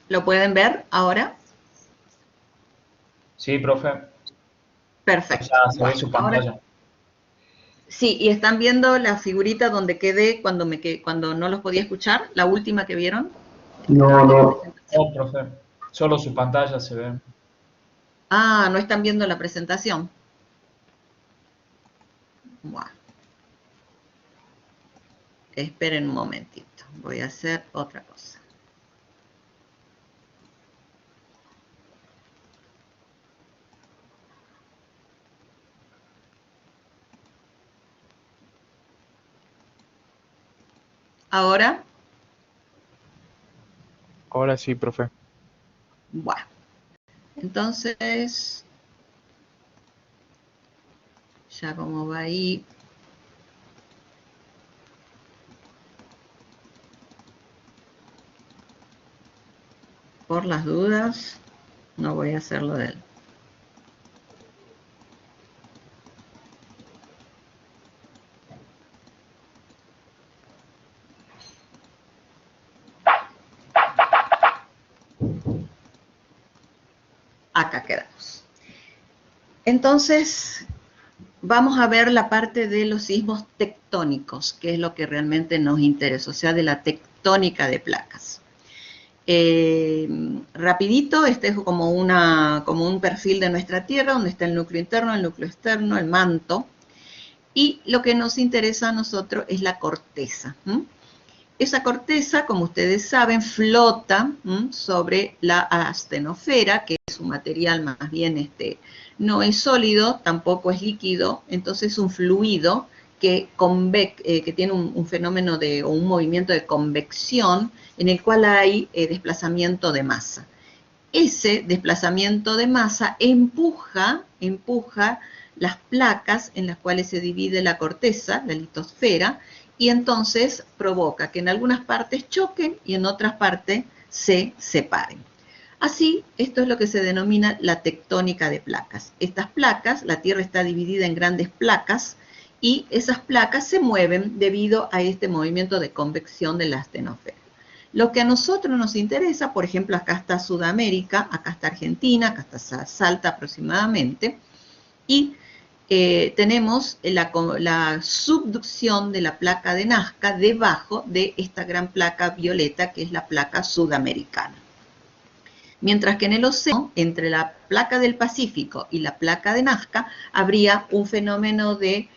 ¿Lo pueden ver ahora? Sí, profe. O Perfecto. sea, se ve Bueno, su ahora pantalla. sí, y están viendo la figurita donde quedé cuando no los podía escuchar, la última que vieron No, de la no. presentación. No, profe. Solo su pantalla se ve. Ah, no están viendo la presentación. Bueno, esperen un momentito. Voy a hacer otra cosa. Ahora, Ahora sí, profe. bueno, entonces, ya como va ahí. Por las dudas, no voy a hacerlo de él. Acá quedamos. Entonces, vamos a ver la parte de los sismos tectónicos, que es lo que realmente nos interesa, o sea, de la tectónica de placas. Rapidito, este es como un perfil de nuestra Tierra, donde está el núcleo interno, el núcleo externo, el manto, y lo que nos interesa a nosotros es la corteza. Esa corteza, como ustedes saben, flota sobre la astenosfera, que es un material más bien, no es sólido, tampoco es líquido, entonces es un fluido que tiene un fenómeno o un movimiento de convección en el cual hay desplazamiento de masa. Ese desplazamiento de masa empuja las placas en las cuales se divide la corteza, la litosfera, y entonces provoca que en algunas partes choquen y en otras partes se separen. Así, esto es lo que se denomina la tectónica de placas. Estas placas, la Tierra está dividida en grandes placas y esas placas se mueven debido a este movimiento de convección de la astenosfera. Lo que a nosotros nos interesa, por ejemplo, acá está Sudamérica, acá está Argentina, acá está Salta aproximadamente, y tenemos la subducción de la placa de Nazca debajo de esta gran placa violeta que es la placa sudamericana. Mientras que en el océano, entre la placa del Pacífico y la placa de Nazca, habría un fenómeno de,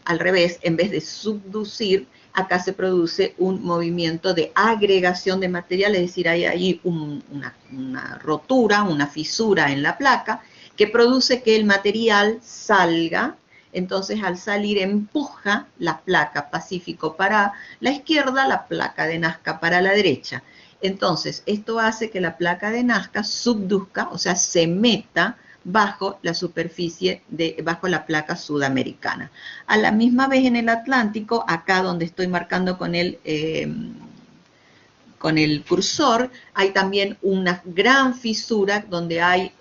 al revés, en vez de subducir, acá se produce un movimiento de agregación de material, es decir, hay ahí una rotura, una fisura en la placa, que produce que el material salga. Entonces, al salir, empuja la placa Pacífico para la izquierda, la placa de Nazca para la derecha. Entonces, esto hace que la placa de Nazca subduzca, o sea, se meta bajo la superficie, bajo la placa sudamericana. A la misma vez en el Atlántico, acá donde estoy marcando con el cursor, hay también una gran fisura donde hay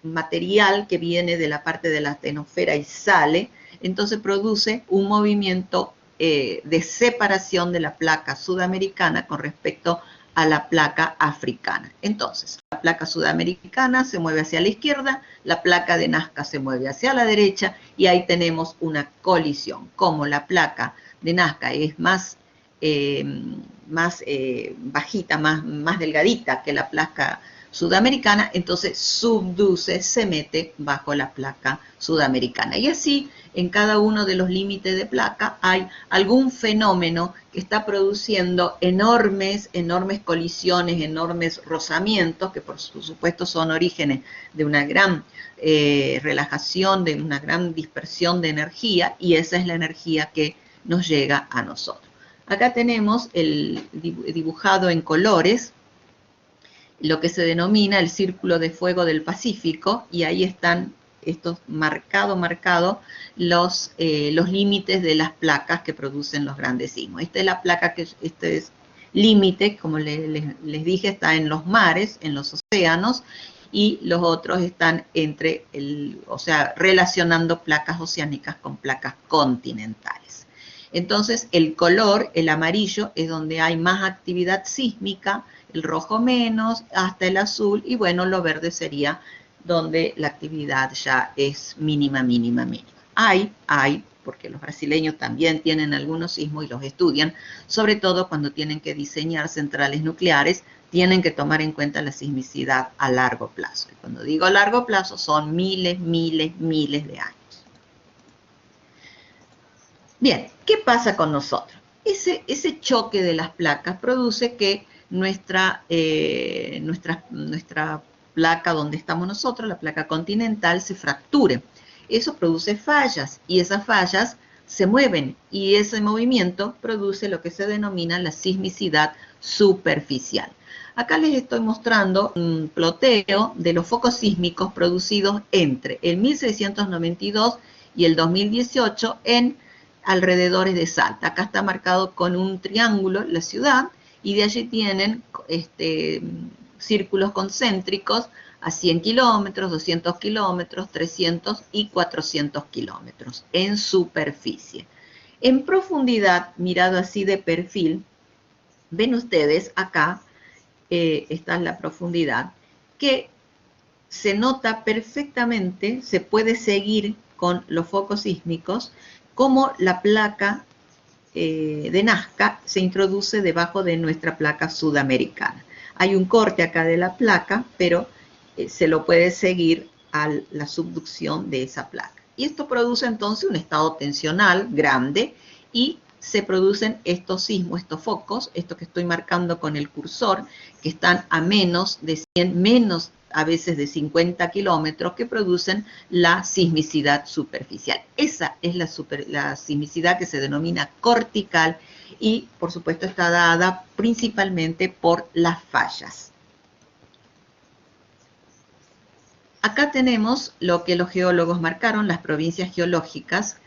material que viene de la parte de la astenosfera y sale, entonces produce un movimiento de separación de la placa sudamericana con respecto a la placa africana. Entonces, la placa sudamericana se mueve hacia la izquierda, la placa de Nazca se mueve hacia la derecha y ahí tenemos una colisión. Como la placa de Nazca es más bajita, más delgadita que la placa sudamericana, entonces subduce, se mete bajo la placa sudamericana. Y así, en cada uno de los límites de placa hay algún fenómeno que está produciendo enormes colisiones, enormes rozamientos, que por supuesto son orígenes de una gran relajación, de una gran dispersión de energía, y esa es la energía que nos llega a nosotros. Acá tenemos dibujado en colores lo que se denomina el círculo de fuego del Pacífico, y ahí están estos marcado los límites de las placas que producen los grandes sismos. Esta es la placa este es límite, como les dije, está en los mares, en los océanos, y los otros están o sea, relacionando placas oceánicas con placas continentales. Entonces, el color, el amarillo, es donde hay más actividad sísmica, el rojo menos, hasta el azul, y bueno, lo verde sería donde la actividad ya es mínima, mínima, mínima. Hay, porque los brasileños también tienen algunos sismos y los estudian, sobre todo cuando tienen que diseñar centrales nucleares, tienen que tomar en cuenta la sismicidad a largo plazo. Y cuando digo a largo plazo, son miles, miles, miles de años. Bien, ¿qué pasa con nosotros? Ese choque de las placas produce que nuestra placa donde estamos nosotros, la placa continental, se fracture. Eso produce fallas y esas fallas se mueven y ese movimiento produce lo que se denomina la sismicidad superficial. Acá les estoy mostrando un ploteo de los focos sísmicos producidos entre el 1692 y el 2018 en alrededores de Salta. Acá está marcado con un triángulo la ciudad y de allí tienen círculos concéntricos a 100 kilómetros, 200 kilómetros, 300 y 400 kilómetros en superficie. En profundidad, mirado así de perfil, ven ustedes acá, esta es la profundidad, que se nota perfectamente, se puede seguir con los focos sísmicos, cómo la placa de Nazca se introduce debajo de nuestra placa sudamericana. Hay un corte acá de la placa, pero se lo puede seguir a la subducción de esa placa. Y esto produce entonces un estado tensional grande y se producen estos sismos, estos focos, esto que estoy marcando con el cursor, que están a menos de 100, menos a veces de 50 kilómetros, que producen la sismicidad superficial. Esa es la sismicidad que se denomina cortical y, por supuesto, está dada principalmente por las fallas. Acá tenemos lo que los geólogos marcaron, las provincias geológicas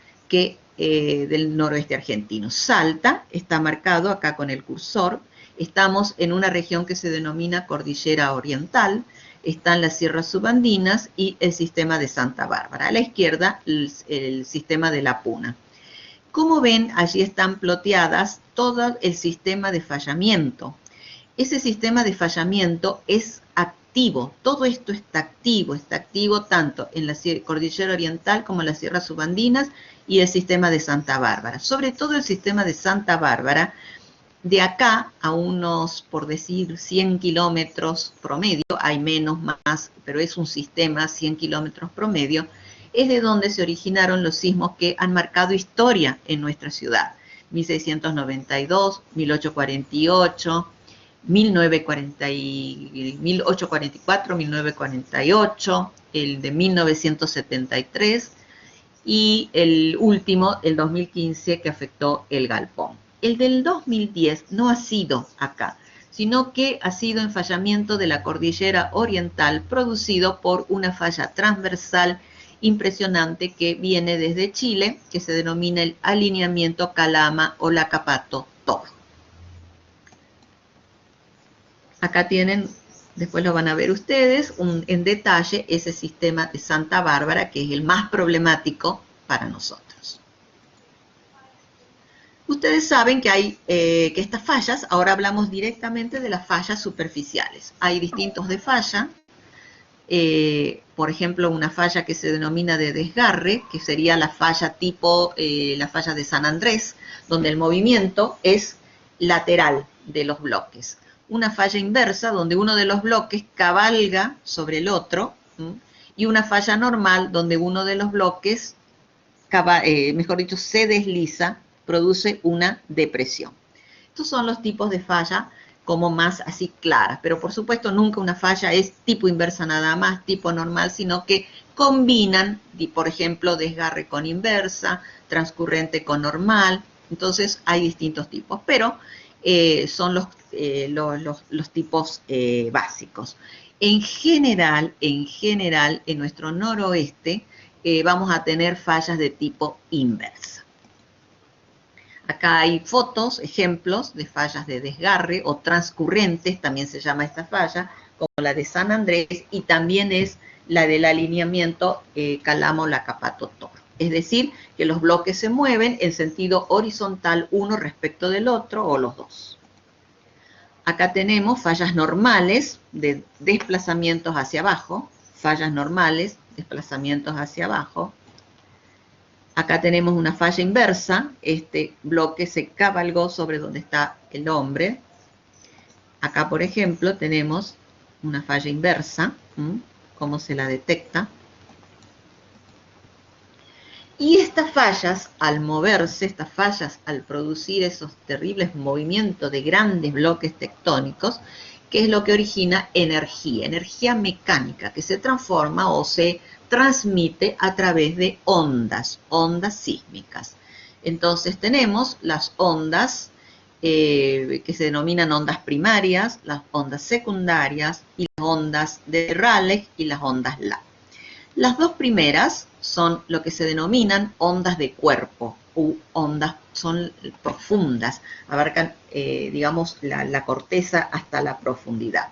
del noroeste argentino. Salta está marcado acá con el cursor. Estamos en una región que se denomina Cordillera Oriental. Están las sierras subandinas y el sistema de Santa Bárbara. A la izquierda, el sistema de la Puna. Como ven, allí están ploteadas todo el sistema de fallamiento. Ese sistema de fallamiento es activo, todo esto está activo tanto en la Cordillera Oriental como en las sierras subandinas y el sistema de Santa Bárbara. Sobre todo el sistema de Santa Bárbara, de acá a unos, por decir, 100 kilómetros promedio, hay menos, más, pero es un sistema 100 kilómetros promedio, es de donde se originaron los sismos que han marcado historia en nuestra ciudad. 1692, 1848, 1844, 1948, el de 1973 y el último, el 2015, que afectó el galpón. El del 2010 no ha sido acá, sino que ha sido en fallamiento de la Cordillera Oriental producido por una falla transversal impresionante que viene desde Chile, que se denomina el alineamiento Calama o Lacapato-Toro. Acá tienen, después lo van a ver ustedes, en detalle ese sistema de Santa Bárbara, que es el más problemático para nosotros. Ustedes saben que hay que estas fallas, ahora hablamos directamente de las fallas superficiales. Hay distintos de falla, por ejemplo, una falla que se denomina de desgarre, que sería la falla tipo la falla de San Andrés, donde el movimiento es lateral de los bloques. Una falla inversa, donde uno de los bloques cabalga sobre el otro, y una falla normal, donde uno de los bloques, mejor dicho, se desliza, produce una depresión. Estos son los tipos de falla como más así claras, pero por supuesto nunca una falla es tipo inversa nada más, tipo normal, sino que combinan, por ejemplo, desgarre con inversa, transcurrente con normal. Entonces hay distintos tipos, pero son los tipos básicos. En general, en nuestro noroeste vamos a tener fallas de tipo inversa. Acá hay fotos, ejemplos de fallas de desgarre o transcurrentes, también se llama esta falla, como la de San Andrés, y también es la del alineamiento Calama-Lacapato-Toro. Es decir, que los bloques se mueven en sentido horizontal uno respecto del otro o los dos. Acá tenemos fallas normales de desplazamientos hacia abajo, fallas normales, desplazamientos hacia abajo. Acá tenemos una falla inversa, este bloque se cabalgó sobre donde está el hombre. Acá, por ejemplo, tenemos una falla inversa, cómo se la detecta. Y estas fallas, al moverse, estas fallas al producir esos terribles movimientos de grandes bloques tectónicos, que es lo que origina energía, energía mecánica, que se transforma o se transmite a través de ondas, ondas sísmicas. Entonces tenemos las ondas que se denominan ondas primarias, las ondas secundarias y las ondas de Rayleigh y las ondas Lapp. Las dos primeras son lo que se denominan ondas de cuerpo, u ondas, son profundas, abarcan, digamos, la corteza hasta la profundidad.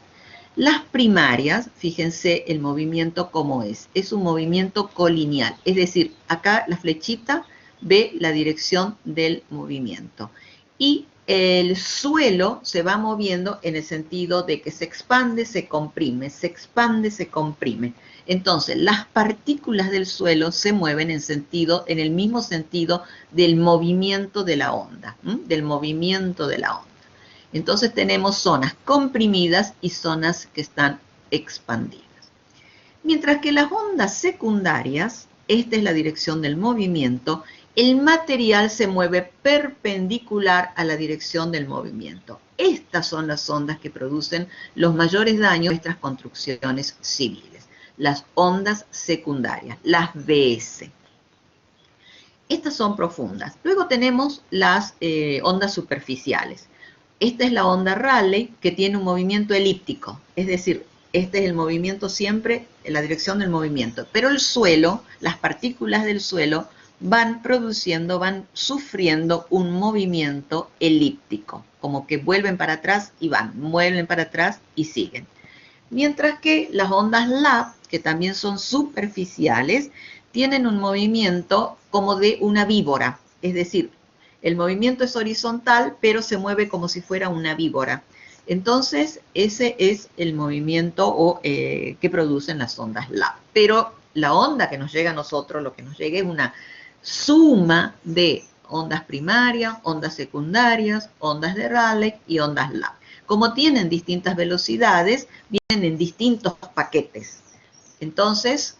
Las primarias, fíjense el movimiento cómo es un movimiento colineal, es decir, acá la flechita ve la dirección del movimiento. Y el suelo se va moviendo en el sentido de que se expande, se comprime, se expande, se comprime. Entonces, las partículas del suelo se mueven en el mismo sentido del movimiento de la onda, del movimiento de la onda. Entonces tenemos zonas comprimidas y zonas que están expandidas. Mientras que las ondas secundarias, esta es la dirección del movimiento, el material se mueve perpendicular a la dirección del movimiento. Estas son las ondas que producen los mayores daños a nuestras construcciones civiles, las ondas secundarias, las BS. Estas son profundas. Luego tenemos las ondas superficiales. Esta es la onda Rayleigh, que tiene un movimiento elíptico, es decir, este es el movimiento siempre en la dirección del movimiento, pero el suelo, las partículas del suelo van sufriendo un movimiento elíptico, como que vuelven para atrás y van, vuelven para atrás y siguen. Mientras que las ondas Lapp, que también son superficiales, tienen un movimiento como de una víbora, es decir, el movimiento es horizontal, pero se mueve como si fuera una víbora. Entonces, ese es el movimiento que producen las ondas Lapp. Pero la onda que nos llega a nosotros, lo que nos llega es una suma de ondas primarias, ondas secundarias, ondas de Rayleigh y ondas Lapp. Como tienen distintas velocidades, vienen en distintos paquetes. Entonces,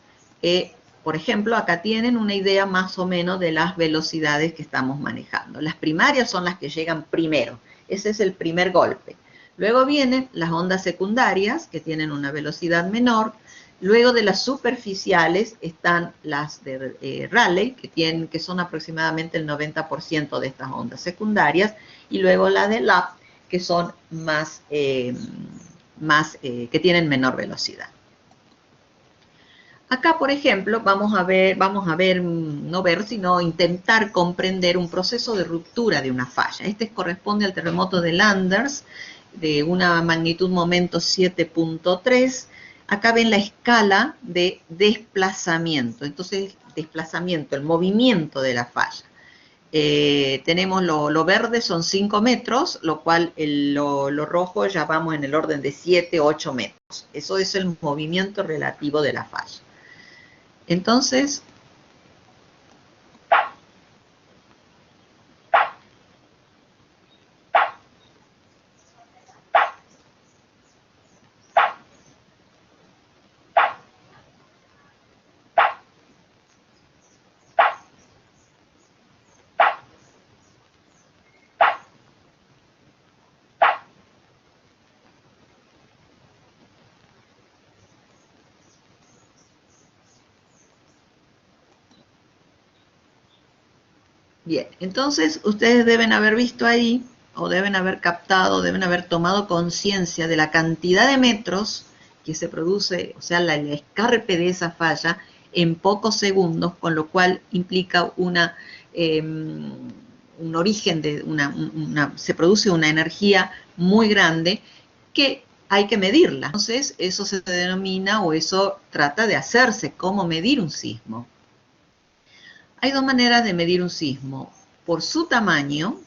por ejemplo, acá tienen una idea más o menos de las velocidades que estamos manejando. Las primarias son las que llegan primero. Ese es el primer golpe. Luego vienen las ondas secundarias, que tienen una velocidad menor. Luego de las superficiales están las de Rayleigh, que son aproximadamente el 90% de estas ondas secundarias. Y luego la de Lapp, que son que tienen menor velocidad. Acá, por ejemplo, vamos a ver, no ver, sino intentar comprender un proceso de ruptura de una falla. Este corresponde al terremoto de Landers, de una magnitud momento 7.3. Acá ven la escala de desplazamiento. Entonces, desplazamiento, el movimiento de la falla. Tenemos lo verde son 5 metros, lo cual lo rojo ya vamos en el orden de 7, 8 metros. Eso es el movimiento relativo de la falla. Entonces, bien, entonces ustedes deben haber visto ahí, o deben haber captado, deben haber tomado conciencia de la cantidad de metros que se produce, o sea, el escarpe de esa falla en pocos segundos, con lo cual implica un origen se produce una energía muy grande que hay que medirla. Entonces, eso se denomina, o eso trata de hacerse, cómo medir un sismo. Hay dos maneras de medir un sismo, por su tamaño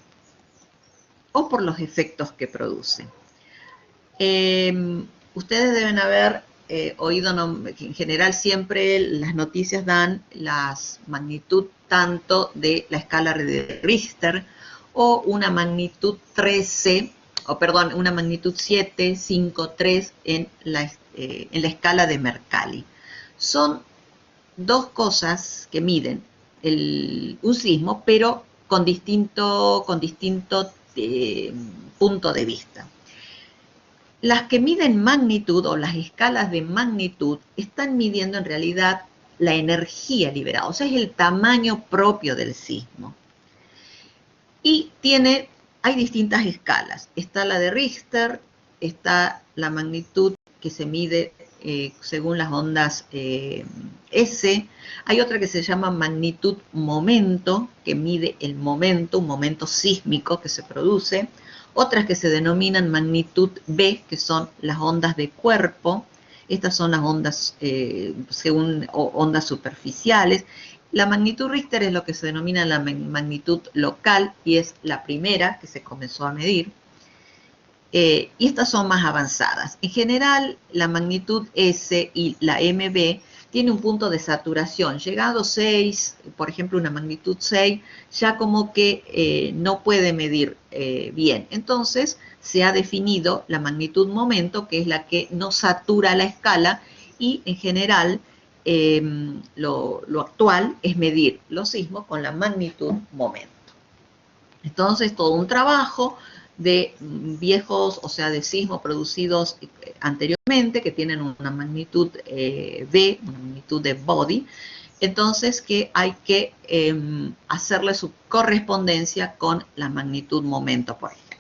o por los efectos que produce. Ustedes deben haber oído que en general siempre las noticias dan las magnitud tanto de la escala de Richter o una magnitud 13, o perdón, una magnitud 7, 5, 3 en la escala de Mercalli. Son dos cosas que miden un sismo, pero con distinto punto de vista. Las que miden magnitud o las escalas de magnitud están midiendo en realidad la energía liberada, o sea, es el tamaño propio del sismo. Y hay distintas escalas. Está la de Richter, está la magnitud que se mide según las ondas S. Hay otra que se llama magnitud momento, que mide el momento, un momento sísmico que se produce. Otras que se denominan magnitud B, que son las ondas de cuerpo. Estas son las ondas, ondas superficiales. La magnitud Richter es lo que se denomina la magnitud local y es la primera que se comenzó a medir. Y estas son más avanzadas. En general, la magnitud S y la MB tiene un punto de saturación. Llegado 6, por ejemplo, una magnitud 6, ya como que no puede medir bien. Entonces, se ha definido la magnitud momento, que es la que no satura la escala, y en general lo actual es medir los sismos con la magnitud momento. Entonces, todo un trabajo de viejos, o sea, de sismos producidos anteriormente, que tienen una magnitud B, una magnitud de body, entonces que hay que hacerle su correspondencia con la magnitud momento, por ejemplo.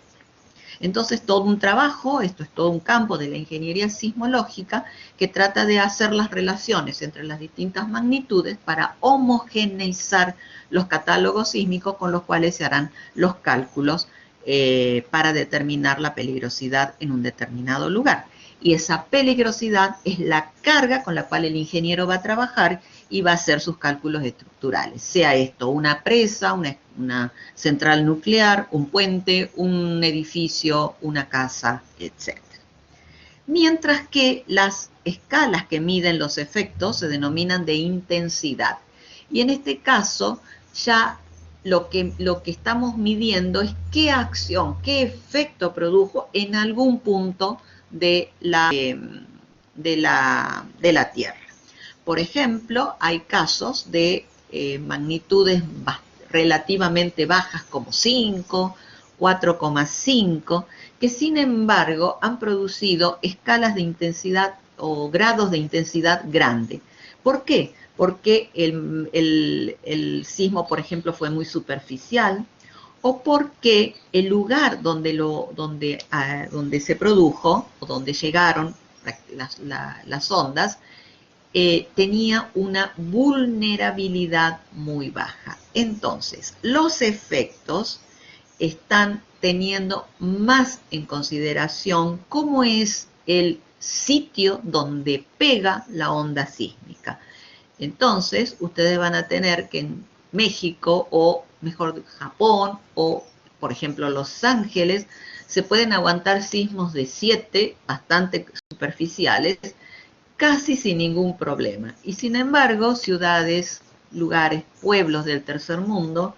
Entonces, todo un trabajo, esto es todo un campo de la ingeniería sismológica que trata de hacer las relaciones entre las distintas magnitudes para homogeneizar los catálogos sísmicos con los cuales se harán los cálculos para determinar la peligrosidad en un determinado lugar. Y esa peligrosidad es la carga con la cual el ingeniero va a trabajar y va a hacer sus cálculos estructurales. Sea esto una presa, una central nuclear, un puente, un edificio, una casa, etc. Mientras que las escalas que miden los efectos se denominan de intensidad. Y en este caso ya lo que estamos midiendo es qué acción, qué efecto produjo en algún punto de la Tierra. Por ejemplo, hay casos de magnitudes relativamente bajas como 5, 4,5, que sin embargo han producido escalas de intensidad o grados de intensidad grande. ¿Por qué? Porque el sismo, por ejemplo, fue muy superficial, o porque el lugar donde se produjo, o donde llegaron las ondas, tenía una vulnerabilidad muy baja. Entonces, los efectos están teniendo más en consideración cómo es el sitio donde pega la onda sísmica. Entonces, ustedes van a tener que en México, o mejor Japón, o por ejemplo Los Ángeles, se pueden aguantar sismos de 7, bastante superficiales, casi sin ningún problema. Y sin embargo, ciudades, lugares, pueblos del tercer mundo,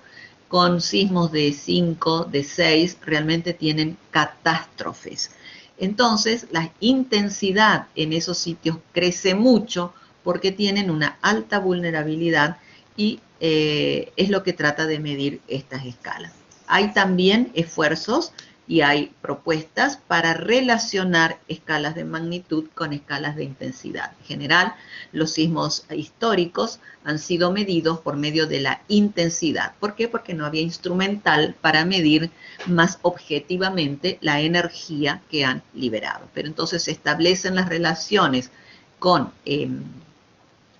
con sismos de 5, de 6, realmente tienen catástrofes. Entonces, la intensidad en esos sitios crece mucho porque tienen una alta vulnerabilidad y es lo que trata de medir estas escalas. Hay también esfuerzos y hay propuestas para relacionar escalas de magnitud con escalas de intensidad. En general, los sismos históricos han sido medidos por medio de la intensidad. ¿Por qué? Porque no había instrumental para medir más objetivamente la energía que han liberado. Pero entonces se establecen las relaciones con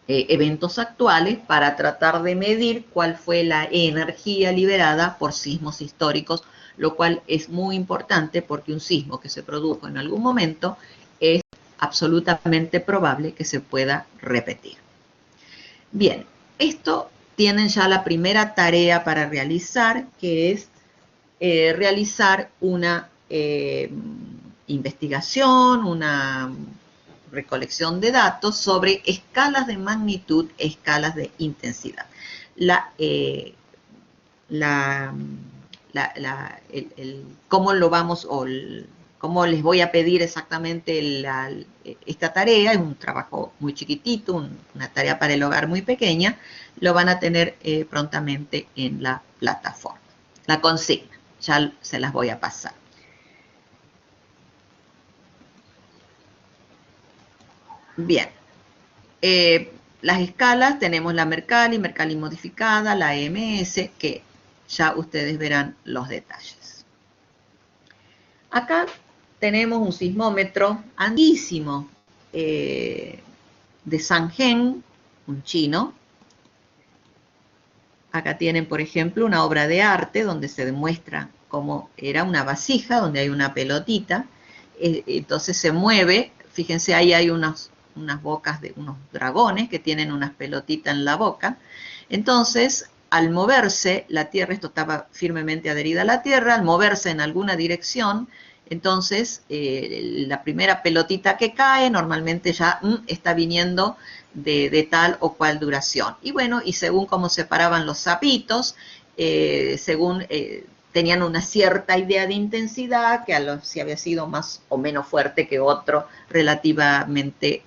eventos actuales para tratar de medir cuál fue la energía liberada por sismos históricos, lo cual es muy importante porque un sismo que se produjo en algún momento es absolutamente probable que se pueda repetir. Bien, esto tienen ya la primera tarea para realizar, que es realizar una investigación, una recolección de datos sobre escalas de magnitud, escalas de intensidad. Cómo lo vamos, cómo les voy a pedir exactamente esta tarea, es un trabajo muy chiquitito, una tarea para el hogar muy pequeña, lo van a tener prontamente en la plataforma. La consigna, ya se las voy a pasar. Bien, las escalas tenemos la Mercalli modificada, la EMS, que ya ustedes verán los detalles. Acá tenemos un sismómetro antiquísimo de Sangen, un chino. Acá tienen, por ejemplo, una obra de arte donde se demuestra cómo era una vasija, donde hay una pelotita. Entonces se mueve, fíjense, ahí hay unas bocas de unos dragones que tienen unas pelotitas en la boca. Entonces, al moverse la Tierra, esto estaba firmemente adherida a la Tierra, al moverse en alguna dirección, entonces la primera pelotita que cae normalmente ya está viniendo de tal o cual duración. Y bueno, y según cómo se paraban los sapitos, según tenían una cierta idea de intensidad, que si había sido más o menos fuerte que otro relativamente,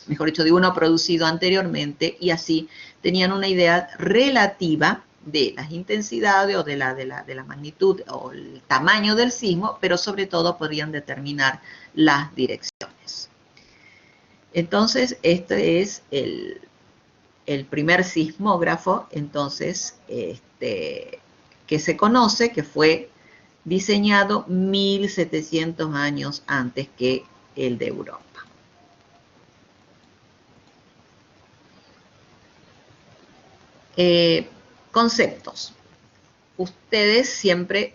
mejor dicho, de uno producido anteriormente, y así tenían una idea relativa de las intensidades o de la magnitud o el tamaño del sismo, pero sobre todo podrían determinar las direcciones. Entonces, este es el primer sismógrafo, entonces, que se conoce, que fue diseñado 1700 años antes que el de Europa. Conceptos. Ustedes siempre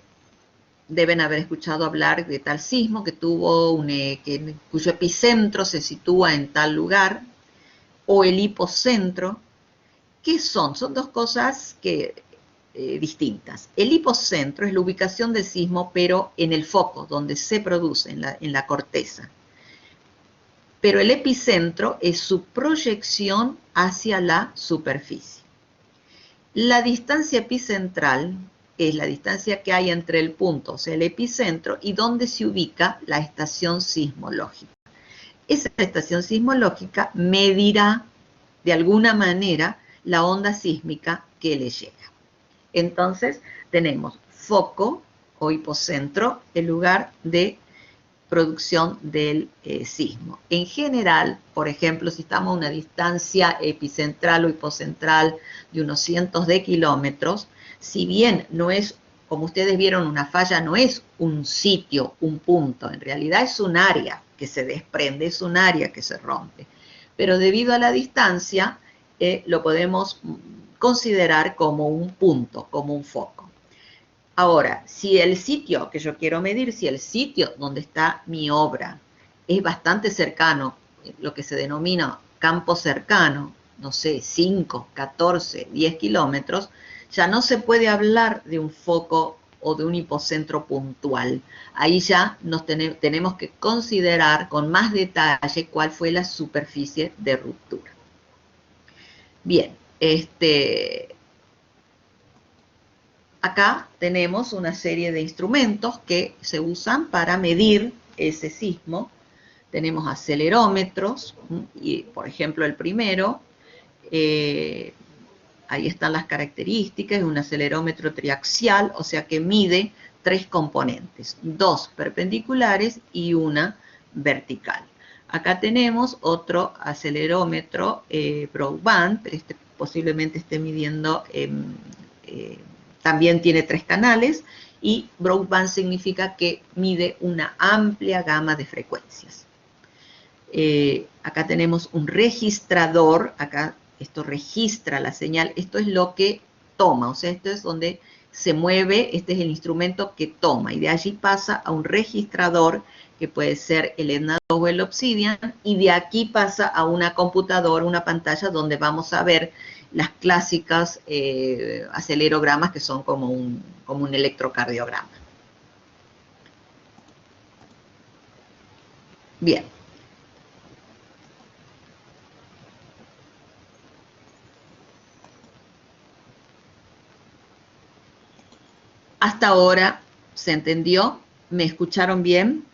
deben haber escuchado hablar de tal sismo que tuvo cuyo epicentro se sitúa en tal lugar, o el hipocentro. ¿Qué son? Son dos cosas distintas. El hipocentro es la ubicación del sismo, pero en el foco, donde se produce, en la corteza. Pero el epicentro es su proyección hacia la superficie. La distancia epicentral es la distancia que hay entre el punto, o sea, el epicentro, y donde se ubica la estación sismológica. Esa estación sismológica medirá de alguna manera la onda sísmica que le llega. Entonces, tenemos foco o hipocentro, el lugar de producción del sismo. En general, por ejemplo, si estamos a una distancia epicentral o hipocentral de unos cientos de kilómetros, si bien no es, como ustedes vieron, una falla no es un sitio, un punto, en realidad es un área que se desprende, es un área que se rompe. Pero debido a la distancia, lo podemos considerar como un punto, como un foco. Ahora, si el sitio que yo quiero medir, si el sitio donde está mi obra es bastante cercano, lo que se denomina campo cercano, no sé, 5, 14, 10 kilómetros, ya no se puede hablar de un foco o de un hipocentro puntual. Ahí ya tenemos que considerar con más detalle cuál fue la superficie de ruptura. Bien, acá tenemos una serie de instrumentos que se usan para medir ese sismo. Tenemos acelerómetros, y por ejemplo el primero, ahí están las características, es un acelerómetro triaxial, o sea que mide 3 componentes, 2 perpendiculares y una vertical. Acá tenemos otro acelerómetro broadband, pero posiblemente esté midiendo también tiene 3 canales, y broadband significa que mide una amplia gama de frecuencias. Acá tenemos un registrador, acá esto registra la señal, esto es lo que toma, o sea, esto es donde se mueve, este es el instrumento que toma, y de allí pasa a un registrador, que puede ser el EDNA 2 o el Obsidian, y de aquí pasa a una computadora, una pantalla donde vamos a ver las clásicas acelerogramas que son como un electrocardiograma. Bien. Hasta ahora, ¿se entendió? ¿Me escucharon bien?